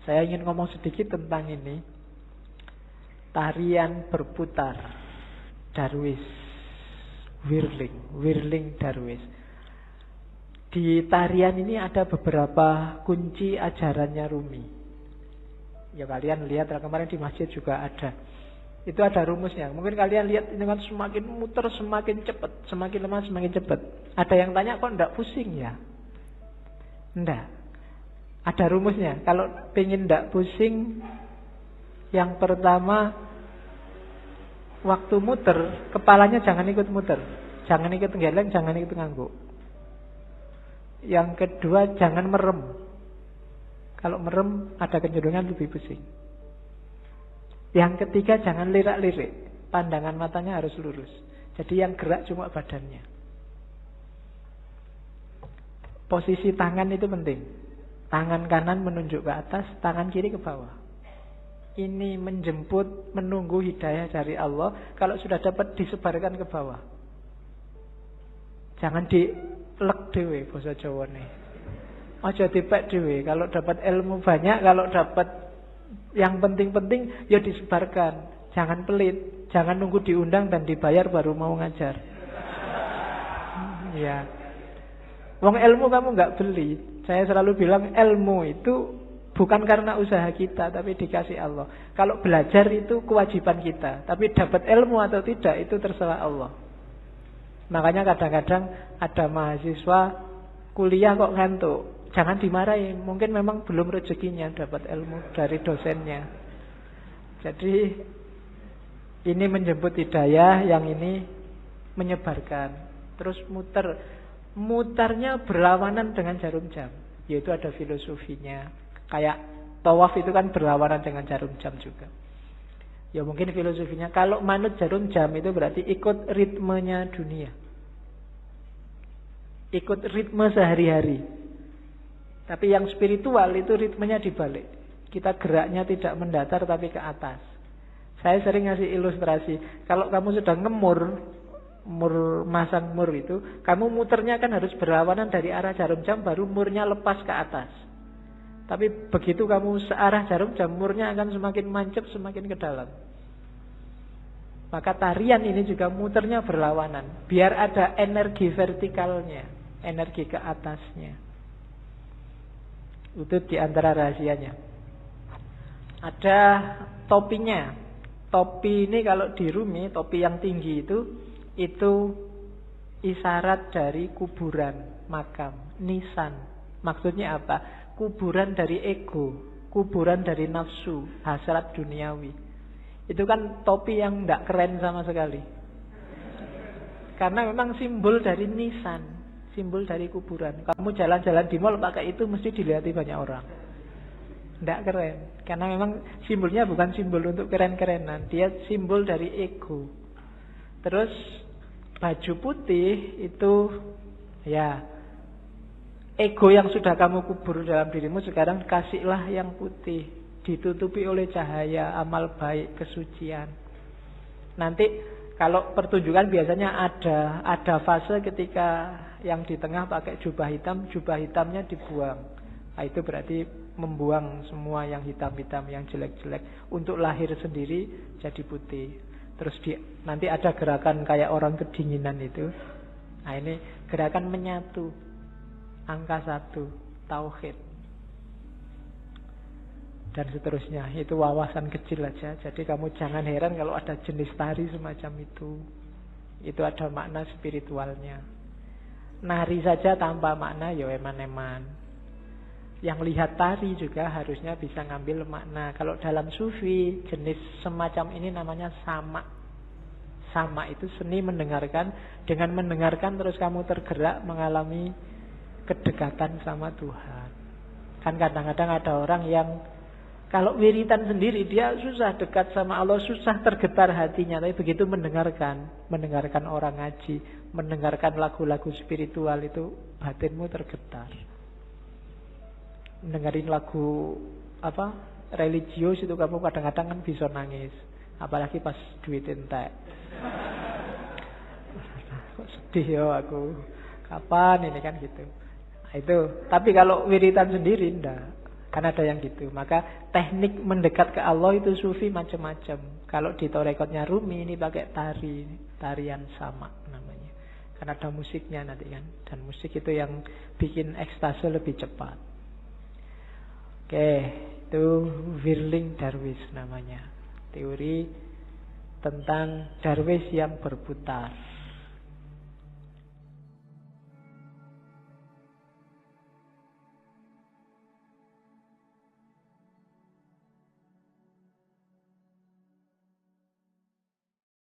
Saya ingin ngomong sedikit tentang ini. Tarian berputar Darwis, Whirling Darwis. Di tarian ini ada beberapa kunci ajarannya Rumi. Ya kalian lihat kemarin di masjid juga ada. Itu ada rumusnya. Mungkin kalian lihat ini kan semakin muter semakin cepat, semakin lemah semakin cepat. Ada yang tanya kok enggak pusing ya? Enggak. Ada rumusnya. Kalau pengen enggak pusing, yang pertama waktu muter, kepalanya jangan ikut muter. Jangan ikut geleng, jangan ikut ngangguk. Yang kedua jangan merem. Kalau merem ada kecenderungan lebih pusing. Yang ketiga jangan lirak-lirik. Pandangan matanya harus lurus. Jadi yang gerak cuma badannya. Posisi tangan itu penting. Tangan kanan menunjuk ke atas, tangan kiri ke bawah. Ini menjemput, menunggu hidayah dari Allah. Kalau sudah dapat disebarkan ke bawah. Jangan dilek dhewe basa Jawane. Aja dipek dhewe. Kalau dapat ilmu banyak, kalau dapat yang penting-penting ya disebarkan. Jangan pelit, jangan nunggu diundang dan dibayar baru mau ngajar. Ya. Wong ilmu kamu nggak beli. Saya selalu bilang ilmu itu bukan karena usaha kita, tapi dikasih Allah. Kalau belajar itu kewajiban kita, tapi dapat ilmu atau tidak itu terserah Allah. Makanya kadang-kadang ada mahasiswa kuliah kok ngantuk. Jangan dimarahin, mungkin memang belum rezekinya dapat ilmu dari dosennya. Jadi ini menjemput hidayah, yang ini menyebarkan. Terus mutarnya berlawanan dengan jarum jam, yaitu ada filosofinya. Kayak tawaf itu kan berlawanan dengan jarum jam juga. Ya mungkin filosofinya kalau manut jarum jam itu berarti ikut ritmenya dunia, ikut ritme sehari-hari. Tapi yang spiritual itu ritmenya dibalik. Kita geraknya tidak mendatar tapi ke atas. Saya sering ngasih ilustrasi. Kalau kamu sudah masang mur itu, kamu muternya kan harus berlawanan dari arah jarum jam, baru murnya lepas ke atas. Tapi begitu kamu searah jarum jam, murnya akan semakin mancep, semakin ke dalam. Maka tarian ini juga muternya berlawanan. Biar ada energi vertikalnya, energi ke atasnya. Itu diantara rahasianya. Ada topinya. Topi ini kalau di Rumi, topi yang tinggi itu isyarat dari kuburan, makam, nisan. Maksudnya apa? Kuburan dari ego, kuburan dari nafsu, hasrat duniawi. Itu kan topi yang tidak keren sama sekali. Karena memang simbol dari nisan, simbol dari kuburan. Kamu jalan-jalan di mall pakai itu mesti dilihat banyak orang. Tidak keren. Karena memang simbolnya bukan simbol untuk keren-kerenan. Dia simbol dari ego. Terus baju putih itu ya ego yang sudah kamu kubur dalam dirimu, sekarang kasihlah yang putih, ditutupi oleh cahaya amal baik, kesucian. Nanti kalau pertunjukan biasanya ada fase ketika yang di tengah pakai jubah hitam, jubah hitamnya dibuang. Nah, itu berarti membuang semua yang hitam-hitam, yang jelek-jelek, untuk lahir sendiri jadi putih. Terus nanti ada gerakan kayak orang kedinginan itu. Nah, ini gerakan menyatu, angka 1, tauhid, dan seterusnya. Itu wawasan kecil aja. Jadi kamu jangan heran kalau ada jenis tari semacam itu. Itu ada makna spiritualnya. Nari saja tanpa makna ya eman-eman. Yang lihat tari juga harusnya bisa ngambil makna. Kalau dalam sufi, jenis semacam ini namanya sama. Sama itu seni mendengarkan. Dengan mendengarkan terus kamu tergerak mengalami kedekatan sama Tuhan. Kan kadang-kadang ada orang yang kalau wiritan sendiri dia susah dekat sama Allah, susah tergetar hatinya. Tapi begitu mendengarkan orang ngaji, mendengarkan lagu-lagu spiritual, itu batinmu tergetar. Mendengarin lagu religius itu kamu kadang-kadang kan bisa nangis, apalagi pas duit entek. Kok sedih ya aku, kapan ini kan gitu. Nah, itu. Tapi kalau wiritan sendiri enggak. Kan ada yang gitu. Maka teknik mendekat ke Allah itu sufi macam-macam. Kalau di torekotnya Rumi ini pakai tarian sama namanya. Kan ada musiknya nanti kan. Dan musik itu yang bikin ekstase lebih cepat. Oke, itu Whirling Dervish namanya. Teori tentang darwis yang berputar.